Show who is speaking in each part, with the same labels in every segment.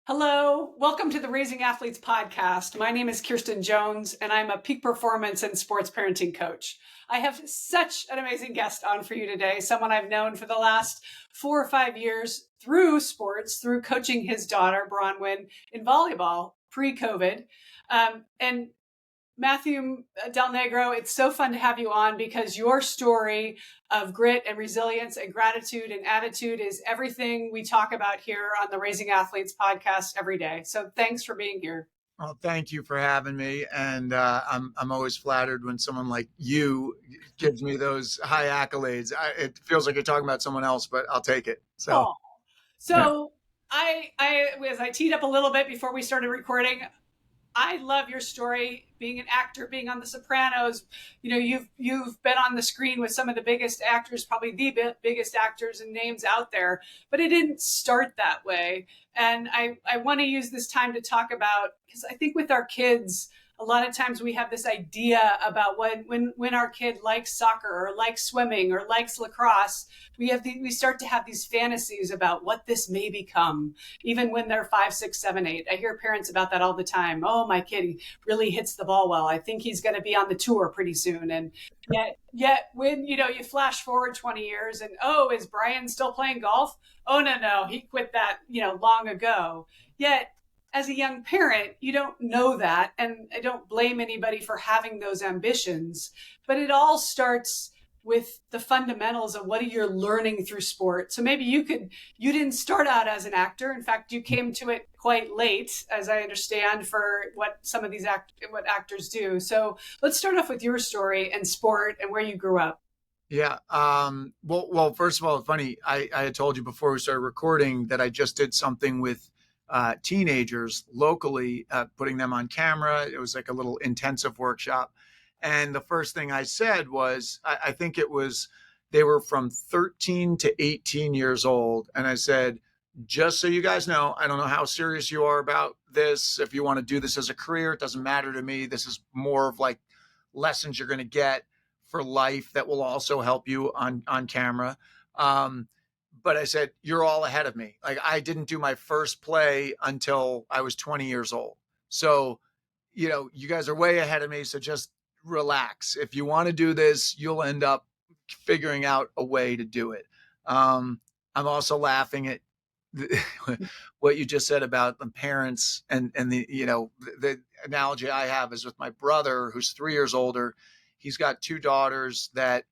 Speaker 1: Hello, welcome to the Raising Athletes podcast. My name is Kirsten Jones, and I'm a peak performance and sports parenting coach. I have such an amazing guest on for you today, someone I've known for the last 4 or 5 years through sports, through coaching his daughter, Bronwyn, in volleyball pre-COVID. And Matthew Del Negro, it's so fun to have you on because your story of grit and resilience and gratitude and attitude is everything we talk about here on the Raising Athletes podcast every day. So thanks for being here.
Speaker 2: Well, thank you for having me, and I'm always flattered when someone like you gives me those high accolades. It feels like you're talking about someone else, but I'll take it. So,
Speaker 1: Oh,
Speaker 2: yeah.
Speaker 1: so as I teed up a little bit before we started recording, I love your story, being an actor, being on The Sopranos. You know, you've been on the screen with some of the biggest actors, probably the biggest actors and names out there. But it didn't start that way. And I want to use this time to talk about, because I think with our kids, a lot of times we have this idea about when our kid likes soccer or likes swimming or likes lacrosse, we start to have these fantasies about what this may become, even when they're 5, 6, 7, 8. I hear parents about that all the time. Oh, my kid really hits the ball well. I think he's going to be on the tour pretty soon. And yet when you flash forward 20 years and, oh, is Brian still playing golf? Oh, no, he quit that long ago. Yet as a young parent, you don't know that. And I don't blame anybody for having those ambitions, but it all starts with the fundamentals of what you're learning through sport. So maybe you didn't start out as an actor. In fact, you came to it quite late, as I understand, for what some of these what actors do. So let's start off with your story and sport and where you grew up.
Speaker 2: Yeah. Well, first of all, funny. I had told you before we started recording that I just did something with teenagers locally, putting them on camera. It was like a little intensive workshop. And the first thing I said was, I think it was, they were from 13 to 18 years old. And I said, just so you guys know, I don't know how serious you are about this. If you want to do this as a career, it doesn't matter to me. This is more of like lessons you're going to get for life that will also help you on camera. But I said, you're all ahead of me. Like, I didn't do my first play until I was 20 years old. So, you guys are way ahead of me. So just relax. If you want to do this, you'll end up figuring out a way to do it. I'm also laughing at what you just said about the parents and the analogy I have is with my brother, who's 3 years older. He's got two daughters that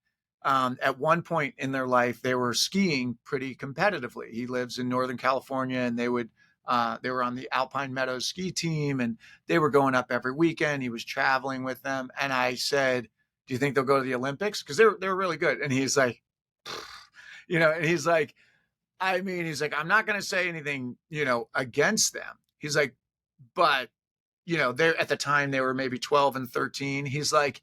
Speaker 2: at one point in their life, they were skiing pretty competitively. He lives in Northern California, and they were on the Alpine Meadows ski team, and they were going up every weekend. He was traveling with them. And I said, do you think they'll go to the Olympics? Because they're really good. And he's like, and he's like, I'm not going to say anything, against them. He's like, but, they're at the time they were maybe 12 and 13. He's like,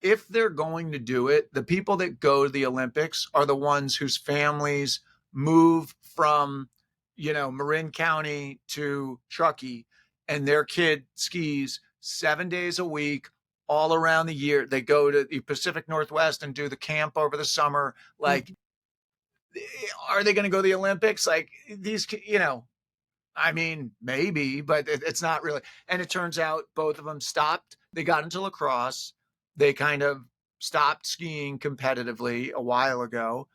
Speaker 2: if they're going to do it, the people that go to the Olympics are the ones whose families move from, Marin County to Truckee, and their kid skis 7 days a week all around the year. They go to the Pacific Northwest and do the camp over the summer. Like, are they going to go to the Olympics? Like, these, maybe, but it's not really. And it turns out both of them stopped. They got into lacrosse. They kind of stopped skiing competitively a while ago.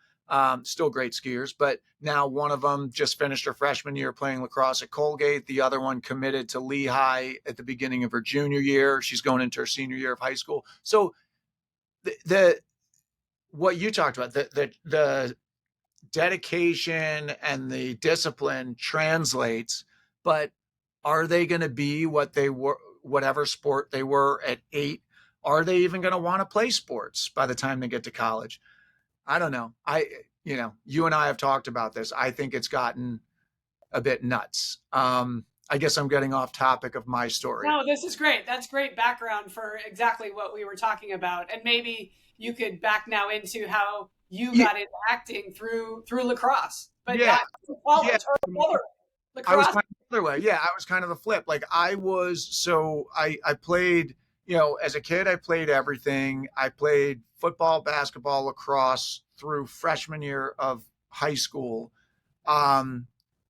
Speaker 2: Still great skiers, but now one of them just finished her freshman year playing lacrosse at Colgate. The other one committed to Lehigh at the beginning of her junior year. She's going into her senior year of high school. So the what you talked about, the dedication and the discipline translates, but are they going to be what they were, whatever sport they were at 8? Are they even going to want to play sports by the time they get to college? I don't know. You and I have talked about this. I think it's gotten a bit nuts. I guess I'm getting off topic of my story.
Speaker 1: No, this is great. That's great background for exactly what we were talking about. And maybe you could back now into how you got into acting through lacrosse. But
Speaker 2: Yeah.
Speaker 1: college or
Speaker 2: I was
Speaker 1: lacrosse.
Speaker 2: kind of the other way. Yeah, I was kind of the flip. Like, I played, as a kid, I played everything. I played football, basketball, lacrosse through freshman year of high school.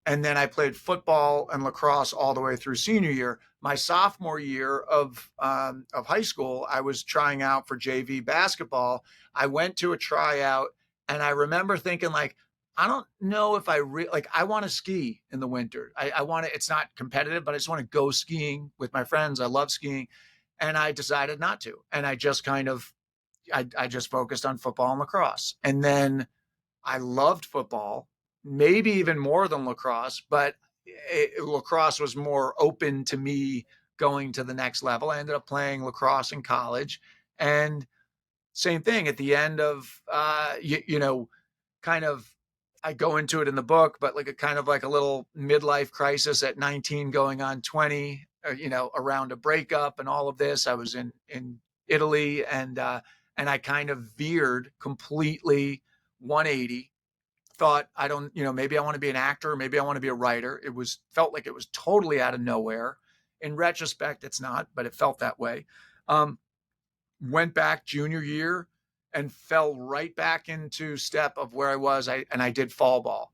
Speaker 2: And then I played football and lacrosse all the way through senior year. My sophomore year of high school, I was trying out for JV basketball. I went to a tryout, and I remember thinking like, I don't know if like I want to ski in the winter. I want to. It's not competitive, but I just want to go skiing with my friends. I love skiing, and I decided not to. And I just kind of I just focused on football and lacrosse. And then I loved football, maybe even more than lacrosse, but lacrosse was more open to me going to the next level. I ended up playing lacrosse in college, and same thing at the end of, kind of, I go into it in the book, but like a kind of like a little midlife crisis at 19 going on 20, around a breakup and all of this. I was in Italy, and I kind of veered completely 180. Thought, I don't, maybe I want to be an actor, maybe I want to be a writer. Felt like it was totally out of nowhere. In retrospect, it's not, but it felt that way. Went back junior year and fell right back into step of where I was. I did fall ball,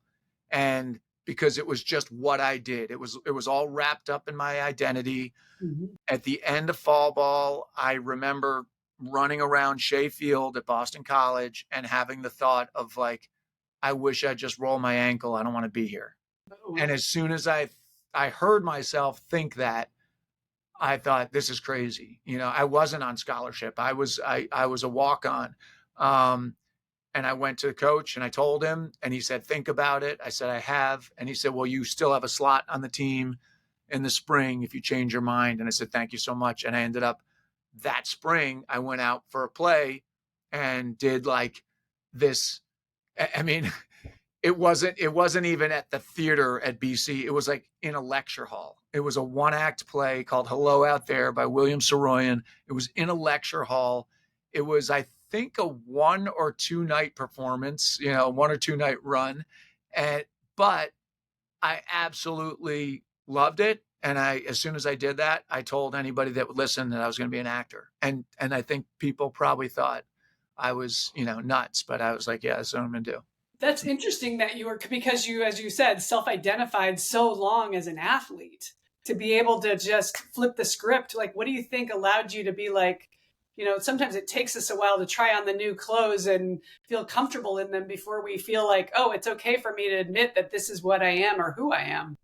Speaker 2: and because it was just what I did, it was all wrapped up in my identity.
Speaker 1: Mm-hmm.
Speaker 2: At the end of fall ball, I remember running around Shea Field at Boston College and having the thought of like, I wish I'd just roll my ankle. I don't want to be here.
Speaker 1: Oh,
Speaker 2: And
Speaker 1: wow.
Speaker 2: as soon as I heard myself think that, I thought, this is crazy. I wasn't on scholarship. I was a walk on. Um, and I went to the coach and I told him, and he said, think about it. I said, I have. And he said, well, you still have a slot on the team in the spring if you change your mind. And I said, thank you so much. And I ended up that spring, I went out for a play and did like this. I mean, it wasn't even at the theater at BC. It was like in a lecture hall. It was a one act play called Hello Out There by William Saroyan. It was in a lecture hall. It was, I think, a 1 or 2 night performance, 1 or 2 night run. And but I absolutely loved it. And as soon as I did that, I told anybody that would listen that I was going to be an actor. And I think people probably thought I was, nuts, but I was like, yeah, that's what I'm going to do.
Speaker 1: That's interesting that you were, because you, as you said, self identified so long as an athlete, to be able to just flip the script. Like, what do you think allowed you to be like, sometimes it takes us a while to try on the new clothes and feel comfortable in them before we feel like, oh, it's okay for me to admit that this is what I am or who I am.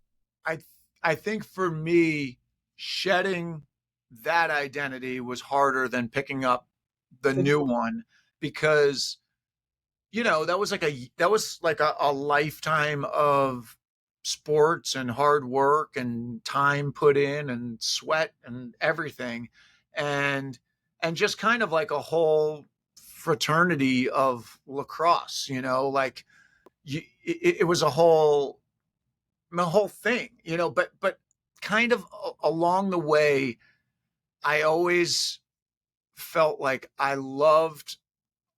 Speaker 2: I I think for me, shedding that identity was harder than picking up the new one, because that was like a lifetime of sports and hard work and time put in and sweat and everything, and just kind of like a whole fraternity of lacrosse, like it was a whole thing, but kind of along the way, I always felt like I loved,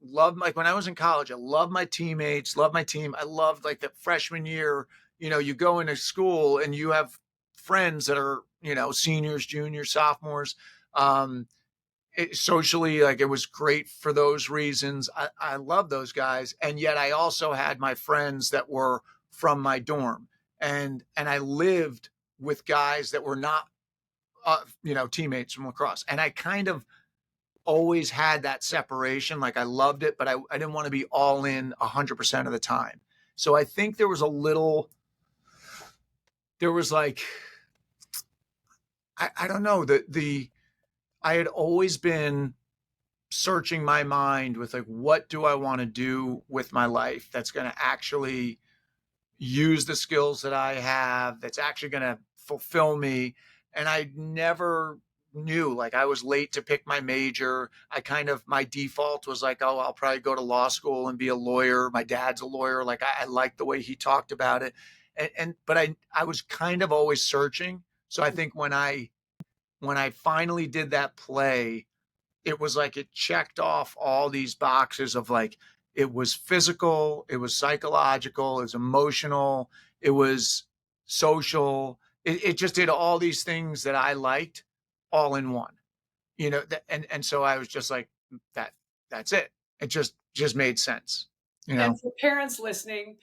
Speaker 2: like when I was in college, I loved my teammates, loved my team. I loved like the freshman year, you go into school and you have friends that are, seniors, juniors, sophomores. Um, Socially, like it was great for those reasons. I love those guys. And yet I also had my friends that were from my dorm, and I lived with guys that were not, teammates from lacrosse. And I kind of always had that separation. Like I loved it, but I didn't want to be all in 100% of the time. So I think there was like, I don't know, I had always been searching my mind with like, what do I want to do with my life that's going to actually use the skills that I have, that's actually going to fulfill me. And I never knew, like I was late to pick my major. My default was like, oh, I'll probably go to law school and be a lawyer. My dad's a lawyer. Like I liked the way he talked about it. But I was kind of always searching. So I think when I finally did that play, it was like it checked off all these boxes of like, it was physical, it was psychological, it was emotional, it was social. It just did all these things that I liked all in one. And so I was just like, that's it. It just made sense. you know.
Speaker 1: And for parents listening,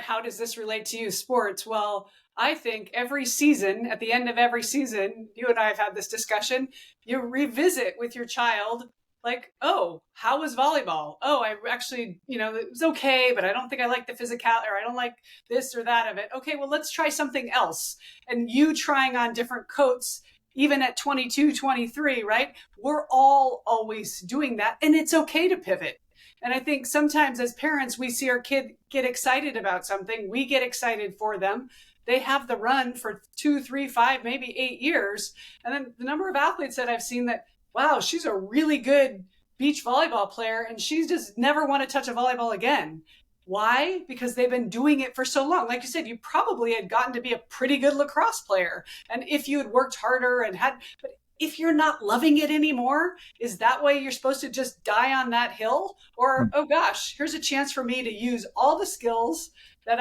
Speaker 1: how does this relate to you, sports? Well, I think every season, at the end of every season, you and I have had this discussion, you revisit with your child, like, oh, how was volleyball? Oh, I actually, it was okay, but I don't think I like the physical, or I don't like this or that of it. Okay, well, let's try something else. And you trying on different coats, even at 22, 23, right? We're all always doing that. And it's okay to pivot. And I think sometimes as parents, we see our kid get excited about something. We get excited for them. They have the run for 2, 3, 5, maybe 8 years. And then the number of athletes that I've seen that, wow, she's a really good beach volleyball player and she just never want to touch a volleyball again. Why? Because they've been doing it for so long. Like you said, you probably had gotten to be a pretty good lacrosse player. And if you had worked harder and but if you're not loving it anymore, is that way you're supposed to just die on that hill? Or, oh gosh, here's a chance for me to use all the skills that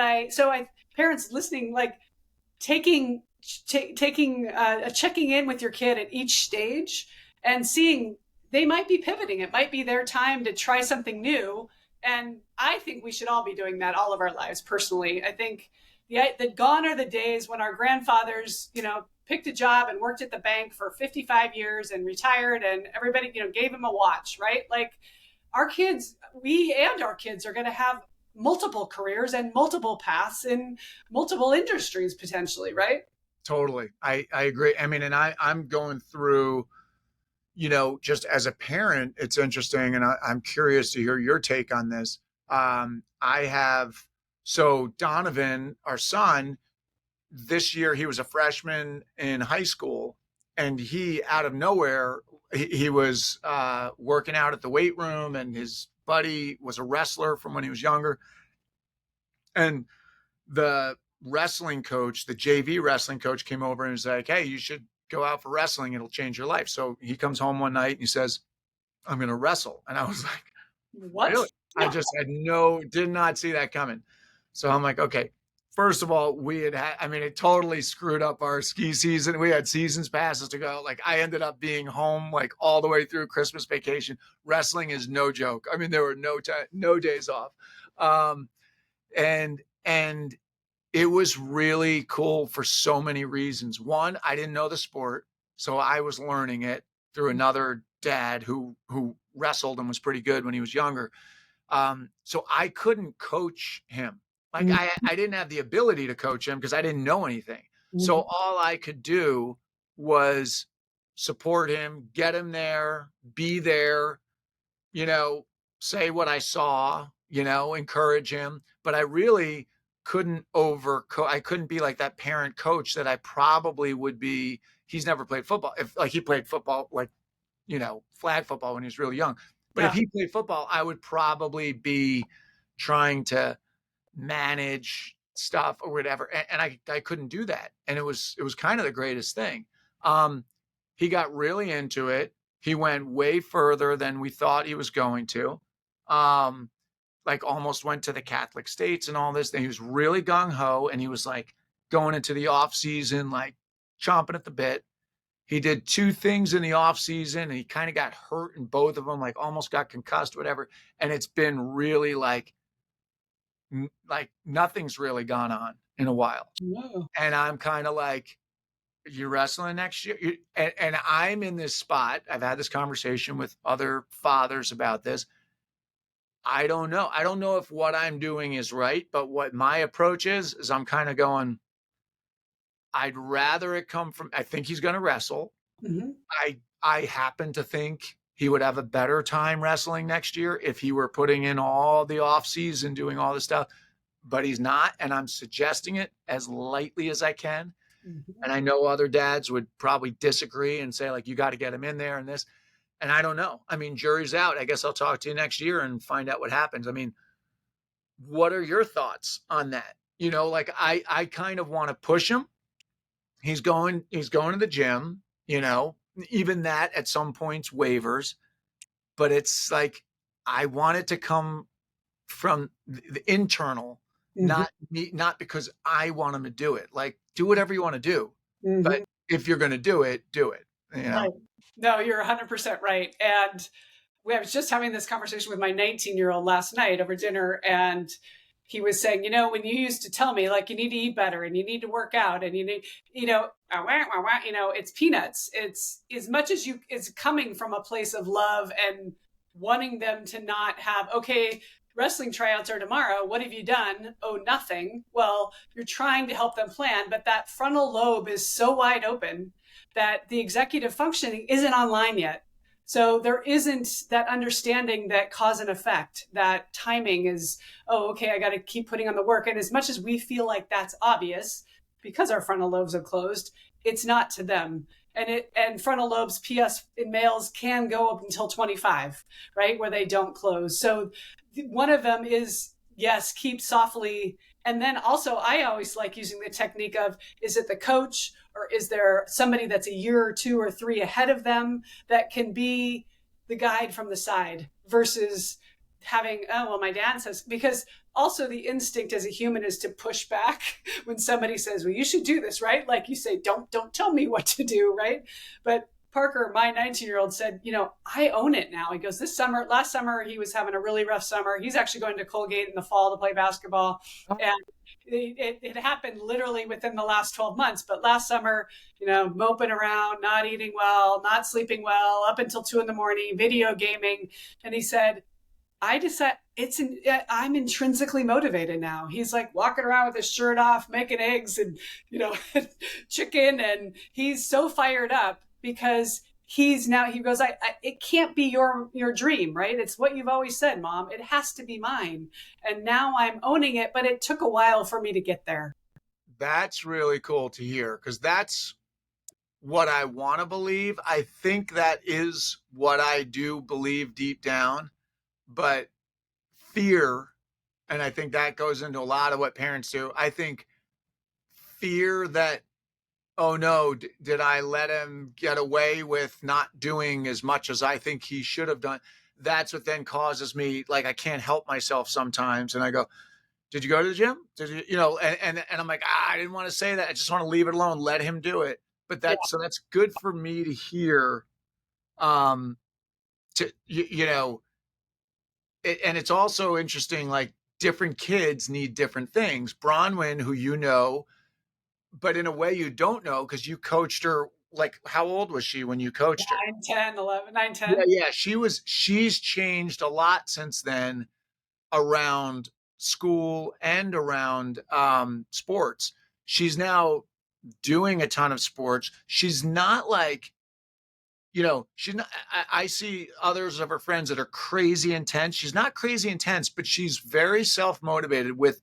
Speaker 1: parents listening, like taking, checking in with your kid at each stage and seeing they might be pivoting. It might be their time to try something new. And I think we should all be doing that all of our lives. Personally, I think the gone are the days when our grandfathers, picked a job and worked at the bank for 55 years and retired and everybody, gave him a watch, right? Like our kids, our kids are going to have multiple careers and multiple paths in multiple industries potentially, right?
Speaker 2: Totally. I agree. I mean, and I'm going through, just as a parent, it's interesting. And I'm curious to hear your take on this. So Donovan, our son, this year he was a freshman in high school, and he out of nowhere he was working out at the weight room, and his buddy was a wrestler from when he was younger, and the wrestling coach, the JV wrestling coach, came over and was like, "Hey, you should go out for wrestling. It'll change your life." So he comes home one night and he says, "I'm going to wrestle," and I was like,
Speaker 1: What?
Speaker 2: "Really?" I just did not see that coming. So I'm like, okay, first of all, it totally screwed up our ski season. We had seasons passes to go. Like I ended up being home like all the way through Christmas vacation. Wrestling is no joke. I mean, there were no days off. And it was really cool for so many reasons. One, I didn't know the sport, so I was learning it through another dad who wrestled and was pretty good when he was younger. So I couldn't coach him. Like I didn't have the ability to coach him because I didn't know anything. So all I could do was support him, get him there, be there, say what I saw, encourage him. But I really couldn't I couldn't be like that parent coach that I probably would be. He's never played football. If like he played football, like, flag football when he was really young. But if he played football, I would probably be trying to manage stuff or whatever. And I couldn't do that. And it was kind of the greatest thing. He got really into it. He went way further than we thought he was going to. Like almost went to the Catholic states and all this. And he was really gung ho. And he was like going into the off season, like chomping at the bit. He did 2 things in the off season and he kind of got hurt in both of them, like almost got concussed, whatever. And it's been really like nothing's really gone on in a while.
Speaker 1: No.
Speaker 2: And I'm kind of like, you're wrestling next year. And I'm in this spot. I've had this conversation with other fathers about this. I don't know. I don't know if what I'm doing is right, but what my approach is I'm kind of going, I'd rather it come from, I think he's going to wrestle.
Speaker 1: Mm-hmm.
Speaker 2: I happen to think he would have a better time wrestling next year if he were putting in all the off season, doing all this stuff, but he's not. And I'm suggesting it as lightly as I can. Mm-hmm. And I know other dads would probably disagree and say like, you got to get him in there and this. And I don't know. I mean, jury's out. I guess I'll talk to you next year and find out what happens. I mean, what are your thoughts on that? Like I kind of want to push him. He's going to the gym, even that at some points wavers, but it's like, I want it to come from the internal, mm-hmm. not because I want him to do it. Like, do whatever you want to do, mm-hmm. but if you're going to do it, do it.
Speaker 1: Right. No, you're 100% right. And I was just having this conversation with my 19-year-old last night over dinner, and he was saying, when you used to tell me like you need to eat better and you need to work out and you need, it's peanuts. It's as much as it's coming from a place of love and wanting them to not have, okay, wrestling tryouts are tomorrow. What have you done? Oh, nothing. Well, you're trying to help them plan, but that frontal lobe is so wide open that the executive functioning isn't online yet. So there isn't that understanding that cause and effect, that timing is, oh, okay, I got to keep putting on the work. And as much as we feel like that's obvious because our frontal lobes are closed, it's not to them. And frontal lobes, PS in males can go up until 25, right? Where they don't close. So one of them is, yes, keep softly. And then also, I always like using the technique of, is it the coach or is there somebody that's a year or two or three ahead of them that can be the guide from the side versus having, oh, well, my dad says, because also the instinct as a human is to push back when somebody says, well, you should do this, right? Like you say, don't tell me what to do, right? But Parker, my 19-year-old said, I own it now. He goes, last summer, he was having a really rough summer. He's actually going to Colgate in the fall to play basketball. And it happened literally within the last 12 months. But last summer, moping around, not eating well, not sleeping well, up until 2 a.m, video gaming. And he said, I decided I'm intrinsically motivated now. He's like walking around with his shirt off, making eggs and, chicken. And he's so fired up because he goes, it can't be your dream, right? It's what you've always said, Mom. It has to be mine. And now I'm owning it, but it took a while for me to get there.
Speaker 2: That's really cool to hear, because that's what I want to believe. I think that is what I do believe deep down, but fear, and I think that goes into a lot of what parents do. I think fear that, oh no, did I let him get away with not doing as much as I think he should have done? That's what then causes me, like, I can't help myself sometimes. And I go, did you go to the gym? Did you, and I'm like, I didn't want to say that. I just want to leave it alone. Let him do it. But so that's good for me to hear. And it's also interesting, like different kids need different things. Bronwyn, who but in a way you don't know because you coached her. Like, how old was she when you coached her?
Speaker 1: 9, 10, 11, 9, 10.
Speaker 2: Yeah. She's changed a lot since then around school and around sports. She's now doing a ton of sports. She's not like, she's not, I see others of her friends that are crazy intense. She's not crazy intense, but she's very self-motivated with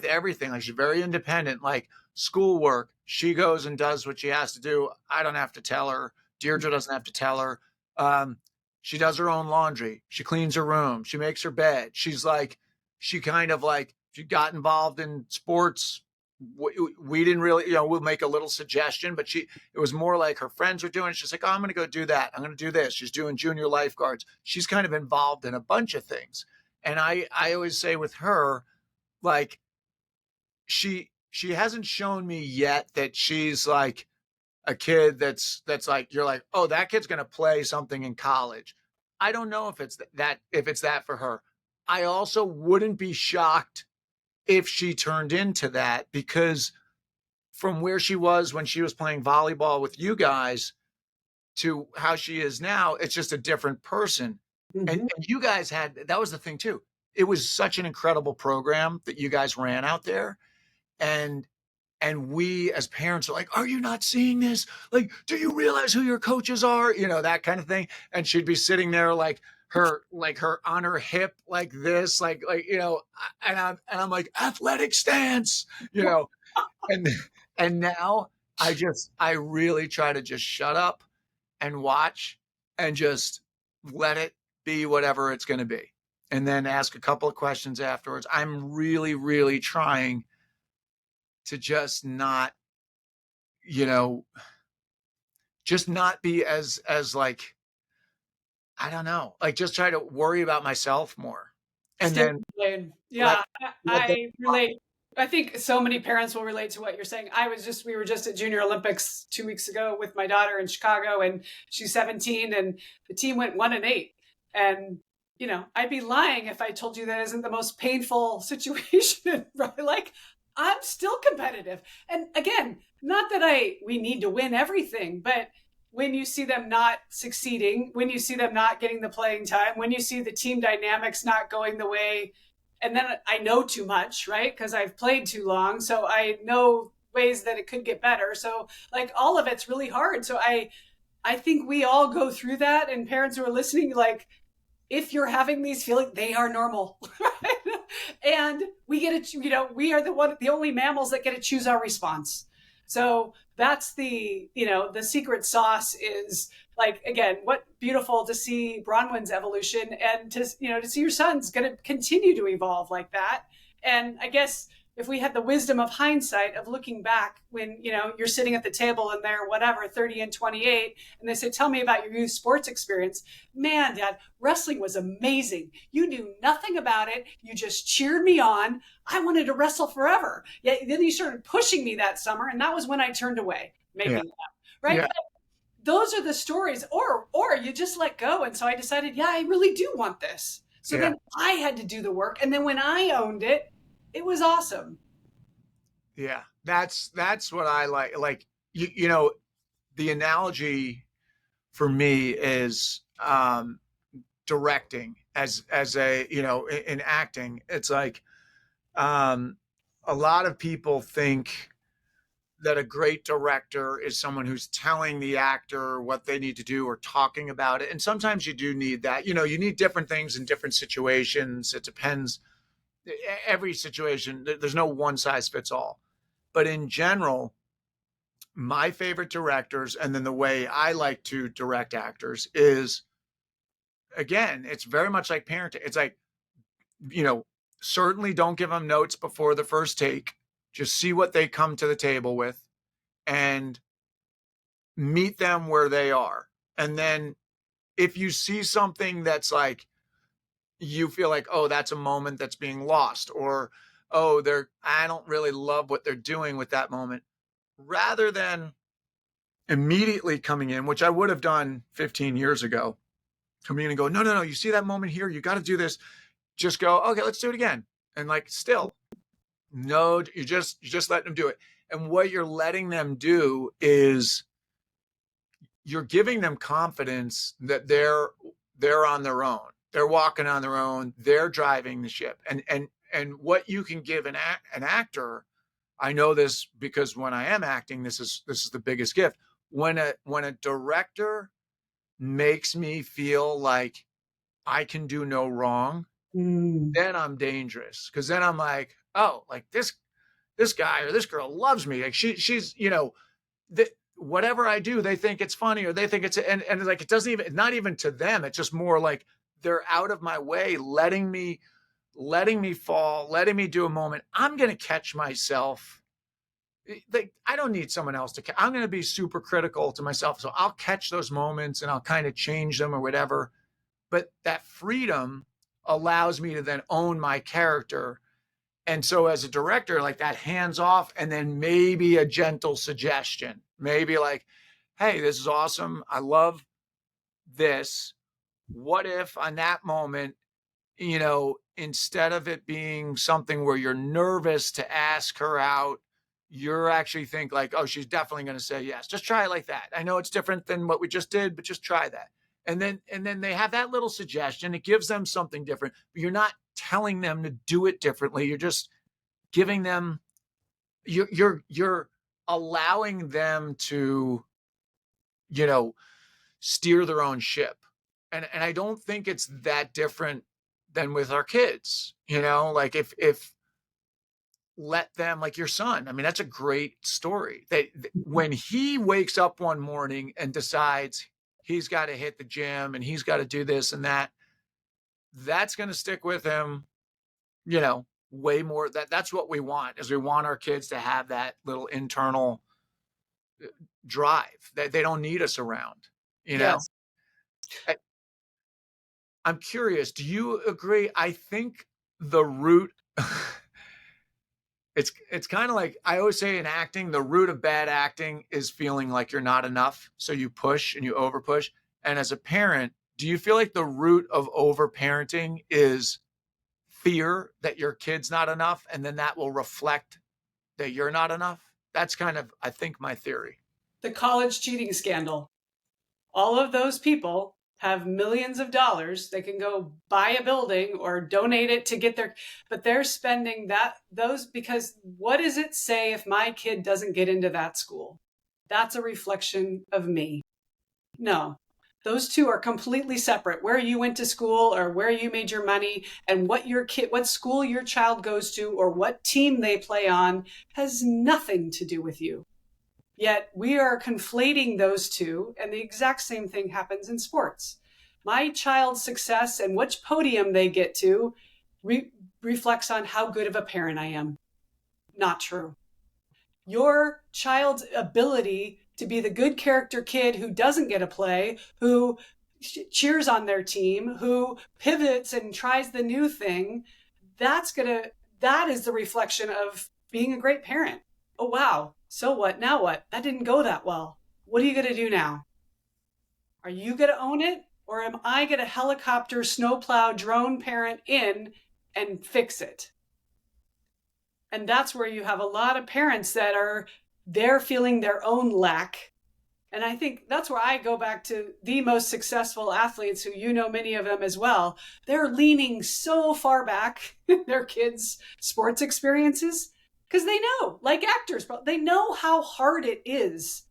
Speaker 2: everything. Like, she's very independent, like schoolwork. She goes and does what she has to do. I don't have to tell her. Deirdre doesn't have to tell her. She does her own laundry. She cleans her room. She makes her bed. She got involved in sports. We didn't really, we'll make a little suggestion, but it was more like her friends were doing it. She's like, oh, I'm going to go do that. I'm going to do this. She's doing junior lifeguards. She's kind of involved in a bunch of things. And I always say with her, like, she hasn't shown me yet that she's like a kid that's like, you're like, oh, that kid's going to play something in college. I don't know if it's that for her. I also wouldn't be shocked if she turned into that, because from where she was when she was playing volleyball with you guys to how she is now, it's just a different person. Mm-hmm. And you guys that was the thing too. It was such an incredible program that you guys ran out there. And we as parents are like, are you not seeing this? Like, do you realize who your coaches are? That kind of thing. And she'd be sitting there like her on her hip, like this, and I'm like, athletic stance, and now I really try to just shut up and watch and just let it be whatever it's going to be. And then ask a couple of questions afterwards. I'm really, really trying to just not, just not be as like, I don't know, like just try to worry about myself more. And then,
Speaker 1: yeah, I relate. I think so many parents will relate to what you're saying. We were just at Junior Olympics 2 weeks ago with my daughter in Chicago, and she's 17, and the team went 1-8. And, I'd be lying if I told you that isn't the most painful situation, right? Like, I'm still competitive. And again, not that we need to win everything, but when you see them not succeeding, when you see them not getting the playing time, when you see the team dynamics not going the way, and then I know too much, right? Because I've played too long. So I know ways that it could get better. So like all of it's really hard. So I think we all go through that, and parents who are listening, like, if you're having these feelings, they are normal. Right? And we get to, we are the only mammals that get to choose our response. So that's the secret sauce is, like, again, what beautiful to see Bronwyn's evolution, and to see your son's going to continue to evolve like that. And I guess if we had the wisdom of hindsight of looking back when, you're sitting at the table and they're whatever, 30 and 28, and they say, tell me about your youth sports experience. Man, Dad, wrestling was amazing. You knew nothing about it. You just cheered me on. I wanted to wrestle forever. Yet then you started pushing me that summer, and that was when I turned away. Maybe
Speaker 2: Yeah.
Speaker 1: not, right?
Speaker 2: Yeah.
Speaker 1: But those are the stories. Or you just let go. And so I decided, yeah, I really do want this. So
Speaker 2: Yeah.
Speaker 1: then I had to do the work. And then when I owned it, it was awesome.
Speaker 2: Yeah. That's what I like. Like, the analogy for me is directing as a, in acting. It's like, a lot of people think that a great director is someone who's telling the actor what they need to do or talking about it. And sometimes you do need that. You need different things in different situations. It depends. Every situation, there's no one size fits all. But in general, my favorite directors, and then the way I like to direct actors is, again, it's very much like parenting. It's like, you know, certainly don't give them notes before the first take. Just see what they come to the table with and meet them where they are. And then if you see something that's like, you feel like, oh, that's a moment that's being lost, or, oh, I don't really love what they're doing with that moment, rather than immediately coming in, which I would have done 15 years ago, coming in and go, no, no, no, you see that moment here, you got to do this. Just go, okay, let's do it again. And like, still, no, you're just letting them do it. And what you're letting them do is you're giving them confidence that they're on their own. They're walking on their own. They're driving the ship. And what you can give an actor, I know this because when I am acting, this is the biggest gift. When a director makes me feel like I can do no wrong,
Speaker 1: Mm.
Speaker 2: then I'm dangerous, because then I'm like, oh, like this guy or this girl loves me. Like she's whatever I do, they think it's funny, or they think and like, it doesn't even, not even to them. It's just more like they're out of my way, letting me fall, letting me do a moment. I'm going to catch myself. Like, I don't need someone else I'm going to be super critical to myself. So I'll catch those moments and I'll kind of change them or whatever. But that freedom allows me to then own my character. And so as a director, like, that hands off, and then maybe a gentle suggestion, maybe like, hey, this is awesome. I love this. What if on that moment, instead of it being something where you're nervous to ask her out, you're actually think like, oh, she's definitely going to say yes. Just try it like that. I know it's different than what we just did, but just try that. And then they have that little suggestion. It gives them something different, but you're not telling them to do it differently. You're just giving them, you're allowing them to, you know, steer their own ship. And I don't think it's that different than with our kids. Like, if let them, like your son, I mean, that's a great story. When he wakes up one morning and decides he's got to hit the gym and he's got to do this and that, that's going to stick with him, way more. That's what we want, is we want our kids to have that little internal drive that they don't need us around, you know?
Speaker 1: Yes.
Speaker 2: I, I'm curious, do you agree? I think the root it's kind of like, I always say in acting, the root of bad acting is feeling like you're not enough. So you push and you over push. And as a parent, Do you feel like the root of overparenting is fear that your kid's not enough, and then that will reflect that you're not enough? That's kind of, I think, my theory.
Speaker 1: The college cheating scandal. All of those people have millions of dollars. They can go buy a building or donate it to get their, but they're spending those because what does it say if my kid doesn't get into that school? That's a reflection of me. No, those two are completely separate. Where you went to school or where you made your money and what school your child goes to or what team they play on has nothing to do with you. Yet we are conflating those two, and the exact same thing happens in sports. My child's success and which podium they get to reflects on how good of a parent I am. Not true. Your child's ability to be the good character kid who doesn't get a play, who cheers on their team, who pivots and tries the new thing, that is the reflection of being a great parent. Oh, wow. So what? Now what? That didn't go that well. What are you going to do now? Are you going to own it? Or am I going to helicopter, snowplow, drone parent in and fix it? And that's where you have a lot of parents that they're feeling their own lack. And I think that's where I go back to the most successful athletes who, many of them as well. They're leaning so far back in their kids' sports experiences because they know, like actors, but they know how hard it is,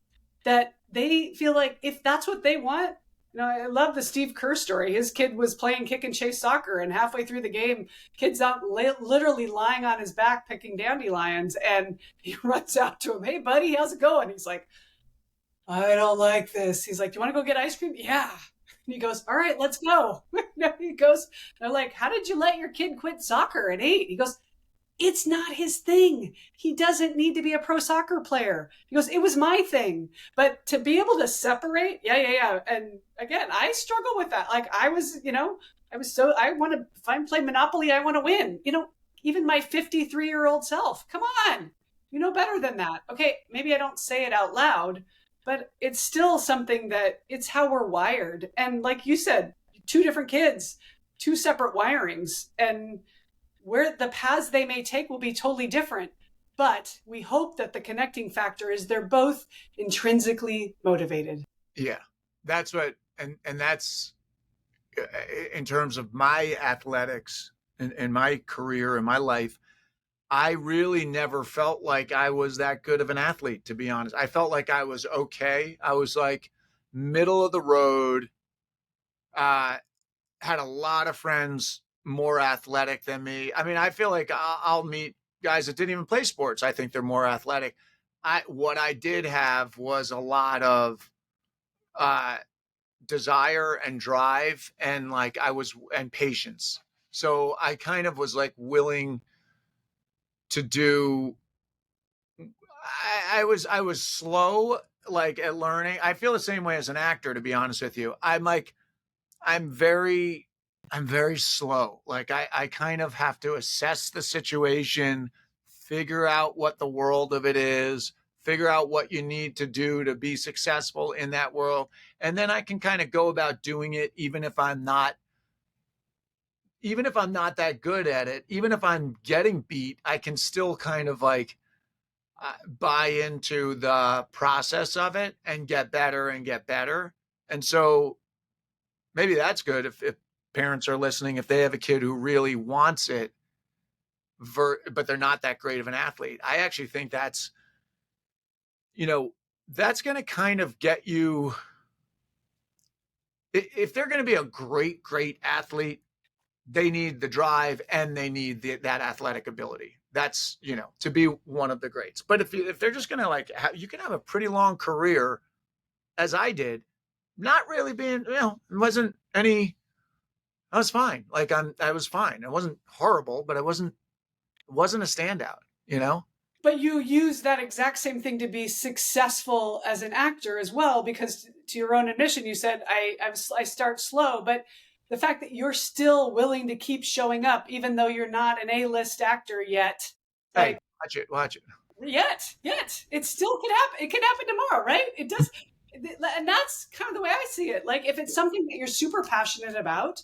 Speaker 1: that they feel like if that's what they want. I love the Steve Kerr story. His kid was playing kick and chase soccer, and halfway through the game, kid's out literally lying on his back picking dandelions, and he runs out to him, "Hey, buddy, how's it going?" He's like, "I don't like this." He's like, "Do you want to go get ice cream?" "Yeah." And he goes, "All right, let's go." He goes, they're like, "How did you let your kid quit soccer at 8?" He goes, "It's not his thing. He doesn't need to be a pro soccer player." He goes, "It was my thing." But to be able to separate, yeah. And again, I struggle with that. Like I want to, if I'm playing Monopoly, I want to win. Even my 53-year-old self, come on, you know better than that. Okay, maybe I don't say it out loud, but it's still something that it's how we're wired. And like you said, two different kids, two separate wirings, and where the paths they may take will be totally different. But we hope that the connecting factor is they're both intrinsically motivated.
Speaker 2: Yeah, that's what, and that's in terms of my athletics and my career and my life. I really never felt like I was that good of an athlete, to be honest. I felt like I was okay. I was like middle of the road. Had a lot of friends more athletic than me. I mean, I feel like I'll meet guys that didn't even play sports. I think they're more athletic. What I did have was a lot of uh, desire and drive, and and patience. So I kind of was like willing to do. I was slow like at learning. I feel the same way as an actor, to be honest with you. I'm very I'm very slow. Like I kind of have to assess the situation, figure out what the world of it is, figure out what you need to do to be successful in that world. And then I can kind of go about doing it even if I'm not that good at it, even if I'm getting beat, I can still kind of like buy into the process of it and get better and get better. And so maybe that's good if parents are listening, if they have a kid who really wants it, but they're not that great of an athlete. I actually think that's going to kind of get you, if they're going to be a great, great athlete, they need the drive and they need that athletic ability. That's, to be one of the greats. But if they're just going to you can have a pretty long career as I did, not really being, it wasn't any, I was fine. I was fine. It wasn't horrible, but it wasn't a standout.
Speaker 1: But you use that exact same thing to be successful as an actor as well, because to your own admission, you said, I start slow, but the fact that you're still willing to keep showing up, even though you're not an A-list actor yet.
Speaker 2: Hey,
Speaker 1: like,
Speaker 2: watch it.
Speaker 1: Yet. It still could happen. It could happen tomorrow, right? It does. and that's kind of the way I see it. Like if it's something that you're super passionate about,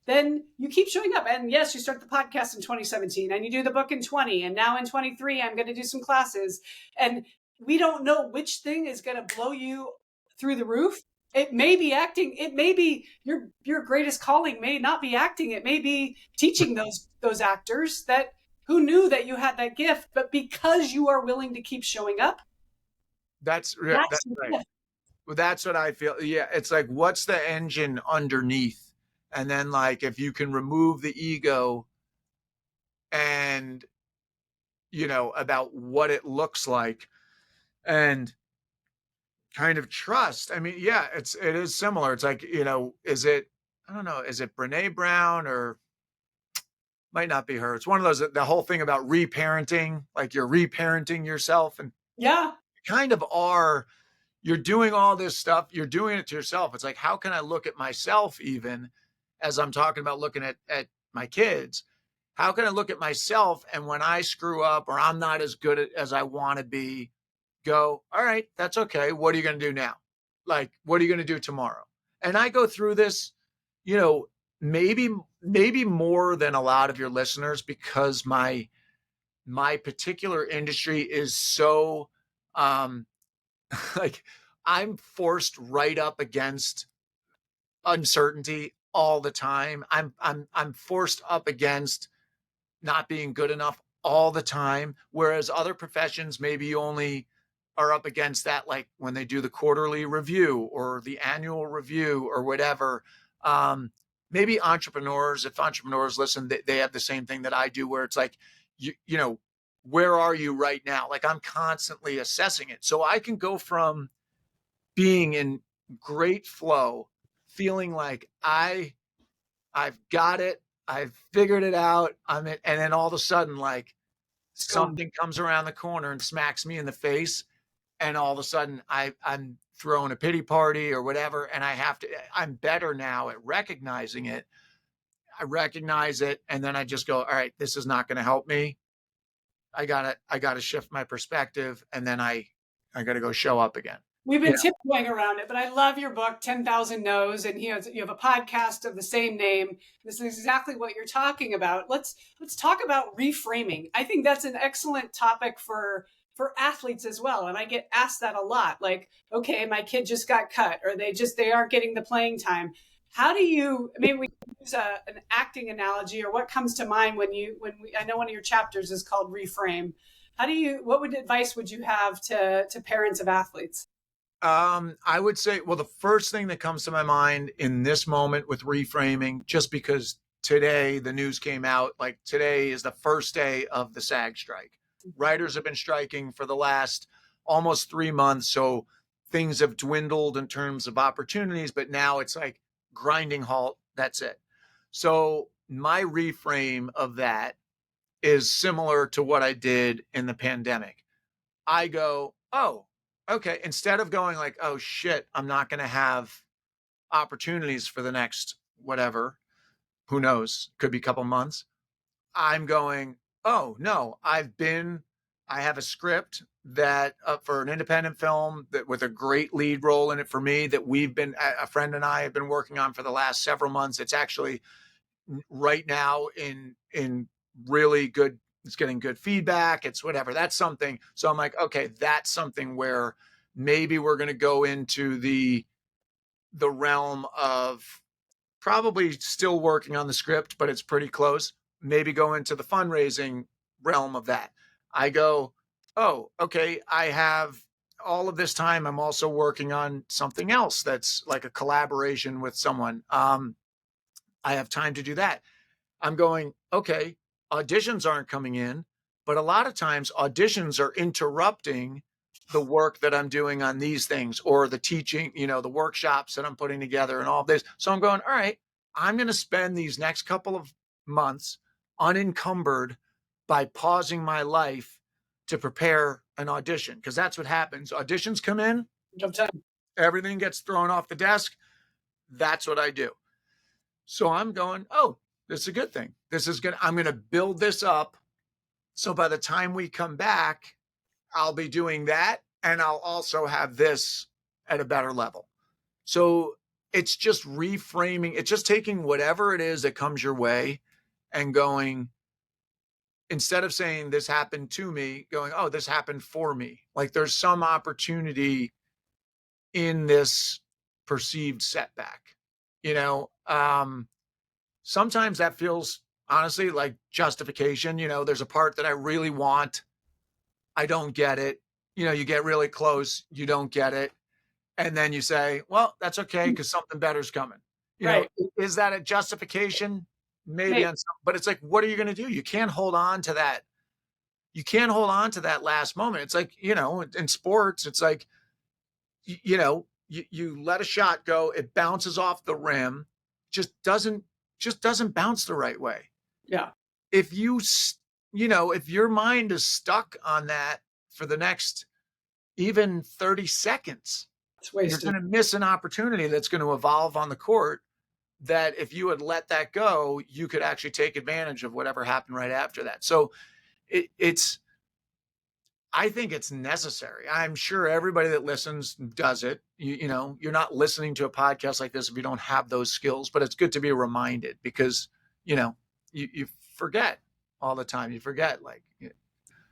Speaker 1: then you keep showing up. And yes, you start the podcast in 2017 and you do the book in 20. And now in 23, I'm going to do some classes. And we don't know which thing is going to blow you through the roof. It may be acting. It may be your greatest calling may not be acting. It may be teaching those actors that who knew that you had that gift, but because you are willing to keep showing up,
Speaker 2: That's
Speaker 1: that's
Speaker 2: that's right. Well, that's what I feel. Yeah, it's like what's the engine underneath, and then like if you can remove the ego and about what it looks like and kind of trust. I mean, yeah, it is similar. It's like is it I don't know, is it Brene Brown or might not be her. It's one of those the whole thing about reparenting, like you're reparenting yourself and
Speaker 1: yeah.
Speaker 2: kind of are you're doing all this stuff, you're doing it to yourself. It's like, how can I look at myself even as I'm talking about looking at my kids? How can I look at myself and when I screw up or I'm not as good as I want to be, go, all right, that's okay. What are you going to do now? Like, what are you going to do tomorrow? And I go through this, you know, maybe more than a lot of your listeners because my particular industry is so like I'm forced right up against uncertainty all the time. I'm forced up against not being good enough all the time. Whereas other professions, maybe you only are up against that, like when they do the quarterly review or the annual review or whatever. Maybe entrepreneurs, if entrepreneurs listen, they have the same thing that I do, where it's like, where are you right now? Like I'm constantly assessing it. So I can go from being in great flow, feeling like I've got it, I've figured it out, and then all of a sudden, like something comes around the corner and smacks me in the face, and all of a sudden I'm throwing a pity party or whatever, and I'm better now at recognizing it. I recognize it, and then I just go, all right, this is not going to help me. I gotta shift my perspective, and then I gotta go show up again.
Speaker 1: We've
Speaker 2: Yeah.
Speaker 1: been tiptoeing around it, but I love your book, 10,000 No's, and you have a podcast of the same name. This is exactly what you're talking about. Let's talk about reframing. I think that's an excellent topic for athletes as well. And I get asked that a lot. Like, okay, my kid just got cut, or they aren't getting the playing time. How do you? Maybe we can use an acting analogy, or what comes to mind I know one of your chapters is called Reframe. What advice would you have to parents of athletes?
Speaker 2: I would say, well, the first thing that comes to my mind in this moment with reframing, just because today the news came out, like today is the first day of the SAG strike. Writers have been striking for the last almost 3 months. So things have dwindled in terms of opportunities, but now it's like grinding halt. That's it. So my reframe of that is similar to what I did in the pandemic. I go, oh, okay. Instead of going like, oh shit, I'm not going to have opportunities for the next whatever, who knows, could be a couple months. I'm going, oh no, I have a script that for an independent film that with a great lead role in it for me that a friend and I have been working on for the last several months. It's actually right now in really good, it's getting good feedback, it's whatever, that's something. So I'm like, okay, that's something where maybe we're going to go into the realm of probably still working on the script, but it's pretty close. Maybe go into the fundraising realm of that. I go, oh, okay, I have all of this time, I'm also working on something else that's like a collaboration with someone. I have time to do that. I'm going, okay, auditions aren't coming in, but a lot of times auditions are interrupting the work that I'm doing on these things or the teaching, the workshops that I'm putting together and all this. So I'm going, all right, I'm going to spend these next couple of months unencumbered by pausing my life to prepare an audition. Because that's what happens. Auditions come in, everything gets thrown off the desk. That's what I do. So I'm going, oh, this is a good thing. I'm going to build this up. So by the time we come back, I'll be doing that. And I'll also have this at a better level. So it's just reframing, it's just taking whatever it is that comes your way and going, instead of saying this happened to me, going, oh, this happened for me. Like there's some opportunity in this perceived setback, you know? Sometimes that feels honestly like justification. You know, there's a part that I really want, I don't get it. You know, you get really close, you don't get it. And then you say, well, that's okay because something better's coming. You know,
Speaker 1: Right.
Speaker 2: is that a justification? Maybe
Speaker 1: Maybe.
Speaker 2: on some, but it's like, what are you going to do? You can't hold on to that. You can't hold on to that last moment. It's like, you know, in sports, it's like, you know, you let a shot go, it bounces off the rim, just doesn't just doesn't bounce the right way.
Speaker 1: Yeah.
Speaker 2: If you you know, if your mind is stuck on that for the next even 30 seconds,
Speaker 1: It's
Speaker 2: you're
Speaker 1: wasted.
Speaker 2: going to miss an opportunity that's going to evolve on the court, that if you had let that go, you could actually take advantage of whatever happened right after that. So it's I think it's necessary. I'm sure everybody that listens does it. You know, you're not listening to a podcast like this if you don't have those skills, but it's good to be reminded because, you know, you forget all the time. You forget, like,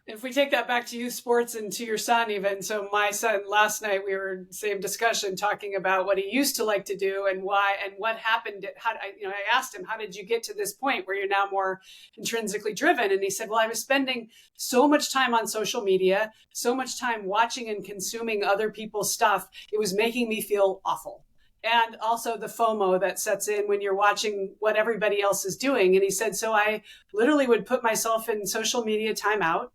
Speaker 1: If we take that back to youth sports and to your son, even so, my son last night we were in the same discussion talking about what he used to like to do and why and what happened. I asked him, how did you get to this point where you're now more intrinsically driven? And he said, well, I was spending so much time on social media, so much time watching and consuming other people's stuff. It was making me feel awful. And also the FOMO that sets in when you're watching what everybody else is doing. And he said, so I literally would put myself in social media timeout,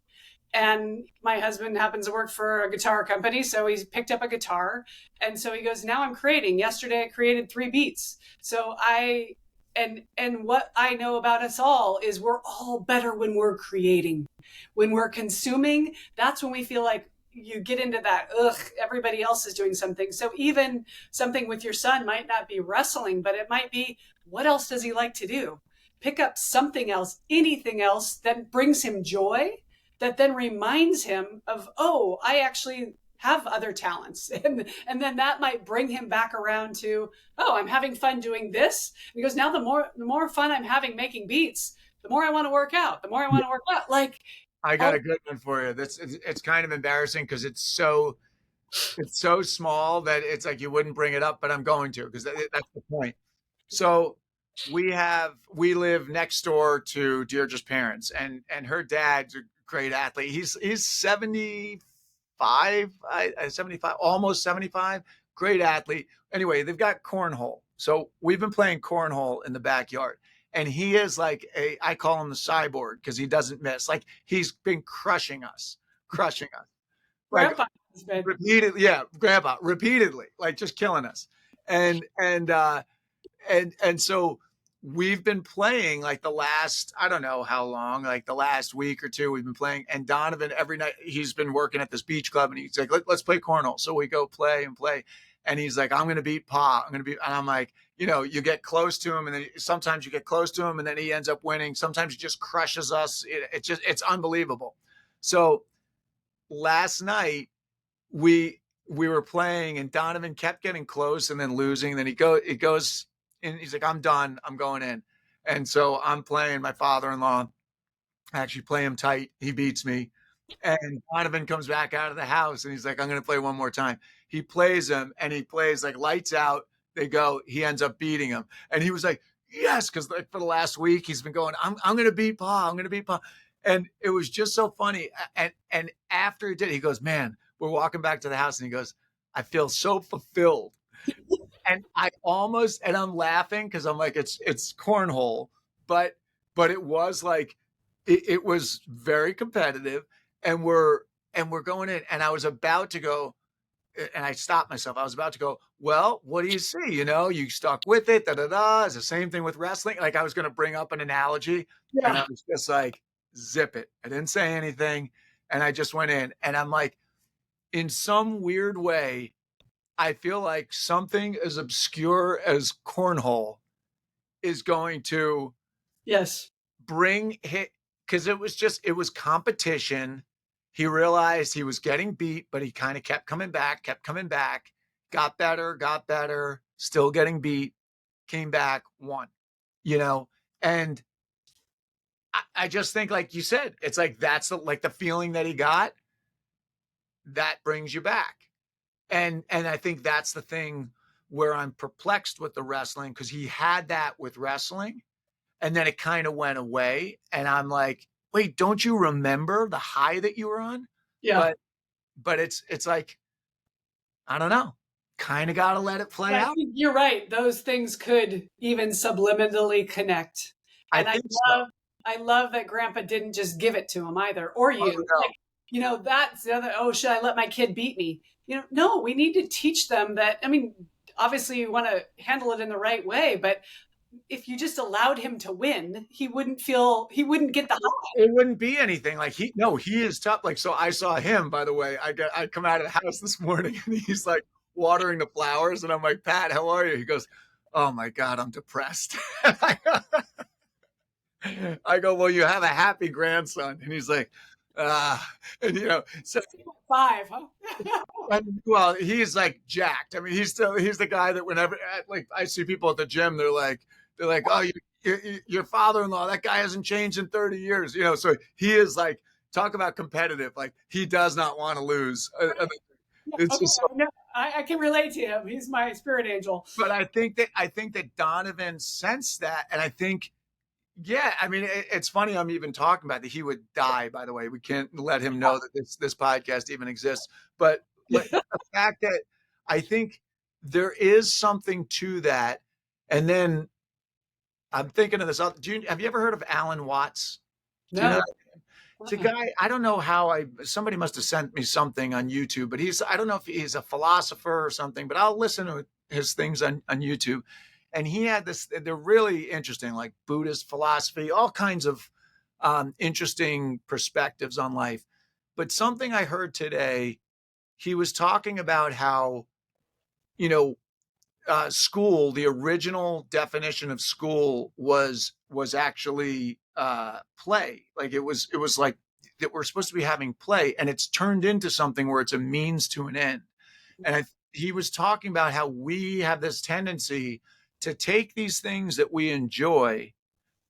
Speaker 1: and my husband happens to work for a guitar company, so he's picked up a guitar, and so he goes, now I'm creating. Yesterday I created 3 beats. So I and what I know about us all is we're all better when we're creating. When we're consuming, that's when we feel like you get into that, ugh, everybody else is doing something. So even something with your son might not be wrestling, but it might be, what else does he like to do? Pick up something else, anything else that brings him joy, that then reminds him of, oh, I actually have other talents. And then that might bring him back around to, oh, I'm having fun doing this. And he goes, now the more fun I'm having making beats, the more I want to work out, the more I want to work out. Like,
Speaker 2: I got a
Speaker 1: oh,
Speaker 2: good one for you. It's kind of embarrassing because it's so small that it's like you wouldn't bring it up, but I'm going to because that's the point. So we live next door to Deirdre's parents, and her dad's a great athlete. He's 75, 75, almost 75. Great athlete. Anyway, they've got cornhole. So we've been playing cornhole in the backyard. And he is like I call him the cyborg because he doesn't miss. Like he's been crushing us. Like
Speaker 1: grandpa has been.
Speaker 2: repeatedly, yeah, grandpa, repeatedly, like just killing us. And so we've been playing like the last, I don't know how long, like the last week or two we've been playing. And Donovan, every night he's been working at this beach club and he's like, let's play cornhole. So we go play and play. And he's like, I'm going to beat Pa. And I'm like, you know, you get close to him and then sometimes you get close to him and then he ends up winning. Sometimes he just crushes us. It's unbelievable. So last night we were playing and Donovan kept getting close and then losing. Then it goes and he's like, I'm done. I'm going in. And so I'm playing my father-in-law. I actually play him tight. He beats me. And Donovan comes back out of the house and he's like, I'm going to play one more time. He plays him and he plays like lights out. They go, he ends up beating him. And he was like, yes, because like for the last week, he's been going, I'm going to beat Pa. I'm going to beat Pa. And it was just so funny. And after he did, he goes, man, we're walking back to the house and he goes, I feel so fulfilled. And I'm laughing because I'm like, it's cornhole, but it was like, it was very competitive and we're going in and I was about to go and I stopped myself. I was about to go, well, what do you see? You know, you stuck with it. Da da da. It's the same thing with wrestling. Like I was going to bring up an analogy, and I
Speaker 1: Yeah.
Speaker 2: was just like, zip it. I didn't say anything, and I just went in. And I'm like, in some weird way, I feel like something as obscure as cornhole is going to
Speaker 1: Yes.
Speaker 2: bring hit because it was competition. He realized he was getting beat, but he kind of kept coming back, kept coming back. got better, still getting beat, came back, won, and I just think, like you said, it's like, that's the feeling that he got that brings you back. And I think that's the thing where I'm perplexed with the wrestling, because he had that with wrestling and then it kind of went away. And I'm like, wait, don't you remember the high that you were on?
Speaker 1: Yeah.
Speaker 2: But it's like, I don't know, kind of got to let it play
Speaker 1: I
Speaker 2: out.
Speaker 1: think you're right. Those things could even subliminally connect.
Speaker 2: I
Speaker 1: And
Speaker 2: think so.
Speaker 1: I love that Grandpa didn't just give it to him either, or
Speaker 2: Oh
Speaker 1: you.
Speaker 2: no.
Speaker 1: Like, that's the other, oh, should I let my kid beat me? No, we need to teach them that. I mean, obviously you want to handle it in the right way, but if you just allowed him to win, he wouldn't get the high.
Speaker 2: It wouldn't be anything. Like, he is tough. Like, so I saw him, by the way. I come out of the house this morning and he's like watering the flowers. And I'm like, Pat, how are you? He goes, oh my God, I'm depressed. I go, well, you have a happy grandson. And he's like, and so
Speaker 1: 5, huh?
Speaker 2: well, he's like jacked. I mean, he's the guy that whenever, like, I see people at the gym, they're like, oh, your father-in-law, that guy hasn't changed in 30 years. So he is like, talk about competitive. Like, he does not want to lose. It's
Speaker 1: Okay,
Speaker 2: just so,
Speaker 1: I can relate to him. He's my spirit angel.
Speaker 2: but I think that Donovan sensed that, and I think, yeah, I mean, it's funny I'm even talking about that. He would die, by the way. We can't let him know that this podcast even exists. But the fact that I think there is something to that. And then I'm thinking of this. Have you ever heard of Alan Watts? Do you know?
Speaker 1: No.
Speaker 2: It's a guy, I don't know how somebody must have sent me something on YouTube, but I don't know if he's a philosopher or something, but I'll listen to his things on YouTube. And he had they're really interesting, like Buddhist philosophy, all kinds of interesting perspectives on life. But something I heard today, he was talking about how, you know, school, the original definition of school was actually play. Like, it was like that we're supposed to be having play, and it's turned into something where it's a means to an end. And he was talking about how we have this tendency to take these things that we enjoy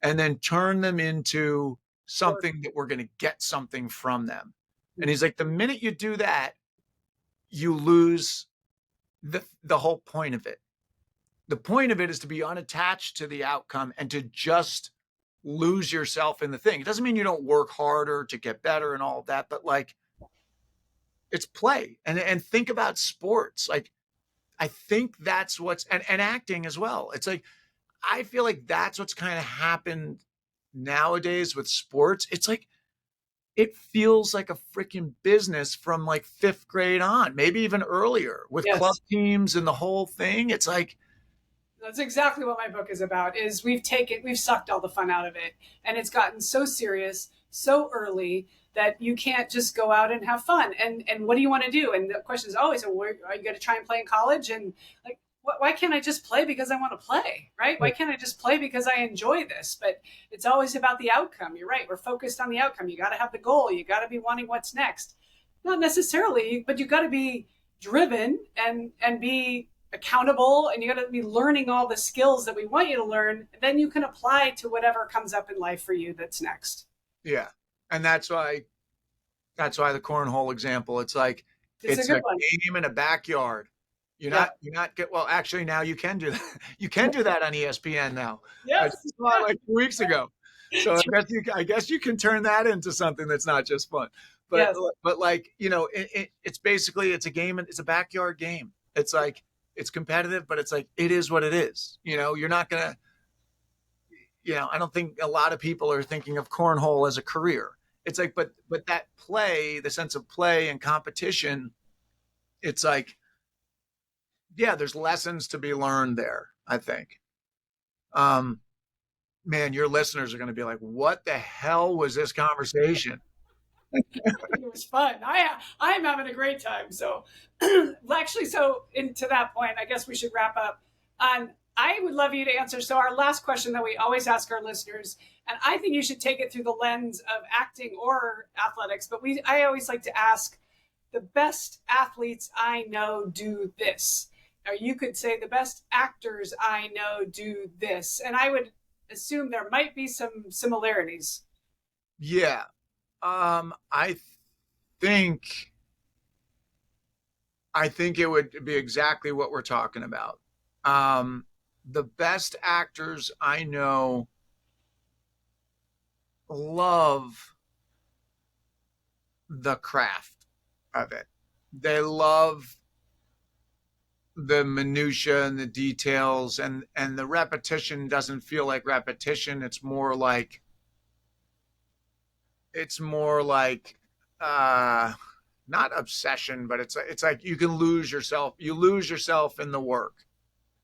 Speaker 2: and then turn them into something that we're going to get something from them. And he's like, the minute you do that, you lose the whole point of it. The point of it is to be unattached to the outcome and to just lose yourself in the thing. It doesn't mean you don't work harder to get better and all of that, but like, it's play. And think about sports. Like, I think that's and acting as well. It's like, I feel like that's what's kind of happened nowadays with sports. It's like, it feels like a freaking business from like fifth grade on, maybe even earlier, with club
Speaker 1: Yes.
Speaker 2: teams and the whole thing. It's like,
Speaker 1: That's exactly what my book is about. Is we've sucked all the fun out of it, and it's gotten so serious so early that you can't just go out and have fun. And what do you want to do? And the question is always, so are you going to try and play in college? And like, why can't I just play because I want to play, right? Why can't I just play because I enjoy this? But it's always about the outcome. You're right. We're focused on the outcome. You got to have the goal. You got to be wanting what's next. Not necessarily, but you got to be driven and be accountable, and you got to be learning all the skills that we want you to learn. Then you can apply to whatever comes up in life for you that's next.
Speaker 2: yeah. And that's why the cornhole example, it's like,
Speaker 1: It's a
Speaker 2: it's
Speaker 1: good
Speaker 2: a
Speaker 1: one.
Speaker 2: game in a backyard.
Speaker 1: Yeah.
Speaker 2: You're not get well, actually now you can do that. You can do that on ESPN now. I
Speaker 1: Yes.
Speaker 2: just saw it like 2 weeks ago. So I guess you can turn that into something that's not just fun. But
Speaker 1: Yes.
Speaker 2: but like, it's basically, it's a game, and it's a backyard game. It's like, it's competitive, but it's like, it is what it is. You're not gonna, I don't think a lot of people are thinking of cornhole as a career. It's like, but that play, the sense of play and competition, it's like, yeah, there's lessons to be learned there, I think. Um, Man, your listeners are going to be like, what the hell was this conversation?
Speaker 1: It was fun. I'm having a great time. So actually, so into that point, I guess we should wrap up. I would love you to answer. So our last question that we always ask our listeners, and I think you should take it through the lens of acting or athletics, but I always like to ask, the best athletes I know do this. Or you could say the best actors I know do this. And I would assume there might be some similarities.
Speaker 2: Yeah. I think I think it would be exactly what we're talking about. Um, the best actors I know love the craft of it. They love the minutia and the details, and the repetition doesn't feel like repetition. It's more like uh not obsession, but it's like you can lose yourself. You lose yourself in the work.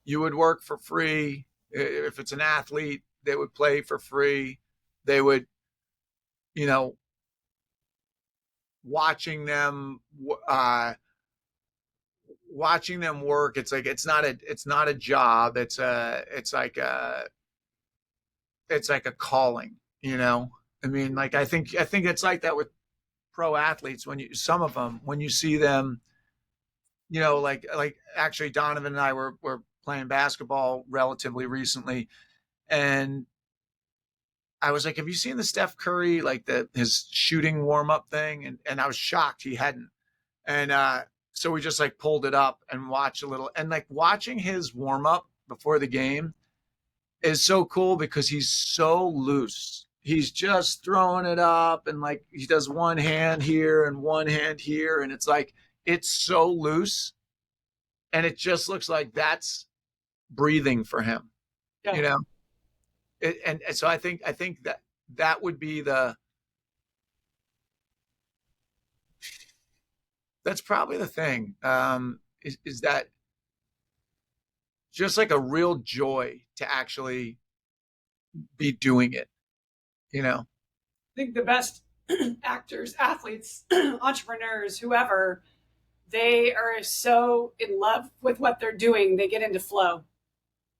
Speaker 2: You would work for free. If it's an athlete, they would play for free. They would, you know, watching them uh watching them work. It's like it's not a job. It's like a calling, you know. I mean, like I think it's like that with pro athletes. When you some of them, when you see them, like actually Donovan and I were playing basketball relatively recently, and I was like, "Have you seen the Steph Curry, like his shooting warm up thing?" And I was shocked he hadn't. And so we just like pulled it up and watched a little, and like watching his warm up before the game is so cool because he's so loose. He's just throwing it up, and like he does one hand here and one hand here, and it's like it's so loose, and it just looks like that's breathing for him,
Speaker 1: Yeah.
Speaker 2: you know. And so I think that would be that's probably the thing. Is that just like a real joy to actually be doing it, you know?
Speaker 1: I think the best actors, athletes, entrepreneurs, whoever, they are so in love with what they're doing, they get into flow,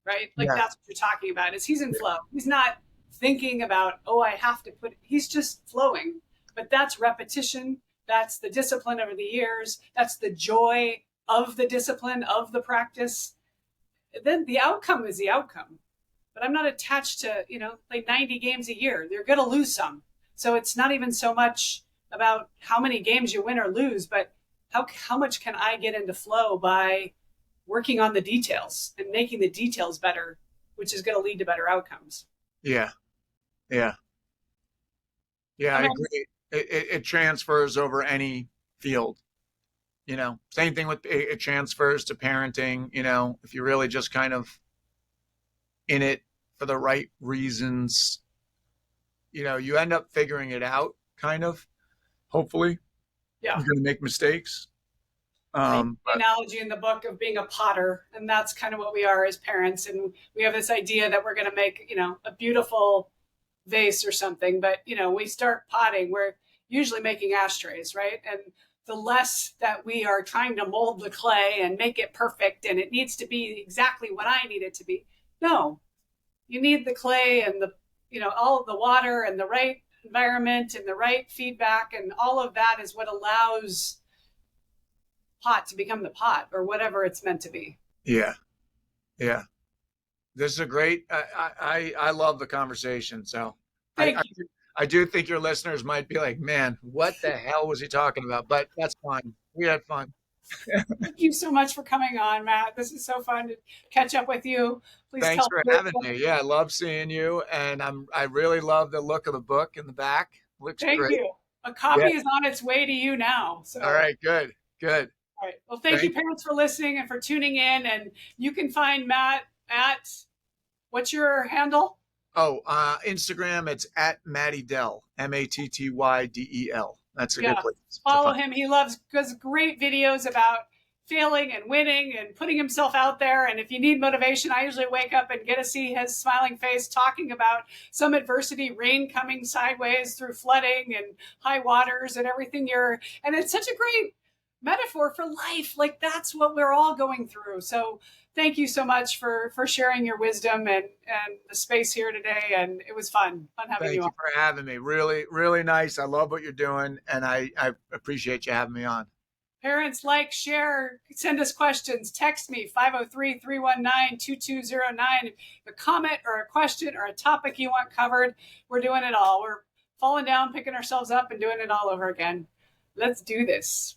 Speaker 1: right? Like
Speaker 2: Yeah.
Speaker 1: that's what you're talking about. Is he's in flow. He's not thinking about, oh, I have to put. He's just flowing. But that's repetition. That's the discipline over the years. That's the joy of the discipline of the practice. Then the outcome is the outcome. But I'm not attached to, play 90 games a year. They're going to lose some. So it's not even so much about how many games you win or lose, but how much can I get into flow by working on the details and making the details better, which is going to lead to better outcomes.
Speaker 2: Yeah. Yeah. Yeah.
Speaker 1: I
Speaker 2: I
Speaker 1: mean,
Speaker 2: agree. It transfers over any field, same thing with it transfers to parenting, if you're really just kind of in it for the right reasons, you end up figuring it out kind of, hopefully.
Speaker 1: yeah.
Speaker 2: You're going to make mistakes.
Speaker 1: I use the
Speaker 2: But
Speaker 1: analogy in the book of being a potter, and that's kind of what we are as parents. And we have this idea that we're going to make, a beautiful vase or something. But, we start potting, we're usually making ashtrays, right? And the less that we are trying to mold the clay and make it perfect and it needs to be exactly what I need it to be. No, you need the clay and all of the water and the right environment and the right feedback. And all of that is what allows pot to become the pot or whatever it's meant to be.
Speaker 2: yeah, yeah. This is a great. I love the conversation. So I,
Speaker 1: Thank
Speaker 2: I
Speaker 1: you.
Speaker 2: I do think your listeners might be like, "Man, what the hell was he talking about?" But that's fine. We had fun.
Speaker 1: Thank you so much for coming on, Matt. This is so fun to catch up with you. Please
Speaker 2: Thanks
Speaker 1: tell
Speaker 2: for
Speaker 1: me.
Speaker 2: having me. Yeah, I love seeing you, and I really love the look of the book in the back. Looks
Speaker 1: Thank
Speaker 2: great.
Speaker 1: you. A
Speaker 2: Yeah.
Speaker 1: copy is on its way to you now. So,
Speaker 2: All right. Good. Good.
Speaker 1: all right. Well, thank you,
Speaker 2: Thank.
Speaker 1: parents, for listening and for tuning in. And you can find Matt at what's your handle?
Speaker 2: Oh, Instagram. It's at Matty Dell. MATTYDEL. That's a good
Speaker 1: Yeah,
Speaker 2: place to
Speaker 1: follow
Speaker 2: find.
Speaker 1: him. He does great videos about failing and winning and putting himself out there. And if you need motivation, I usually wake up and get to see his smiling face talking about some adversity, rain coming sideways through flooding and high waters and everything. And it's such a great metaphor for life. Like that's what we're all going through. So thank you so much for sharing your wisdom and the space here today. And it was fun having you
Speaker 2: Thank
Speaker 1: on.
Speaker 2: you for having me. Really, really nice. I love what you're doing, and I appreciate you having me on.
Speaker 1: Parents, like, share, send us questions. Text me 503-319-2209. A comment or a question or a topic you want covered. We're doing it all. We're falling down, picking ourselves up, and doing it all over again. Let's do this.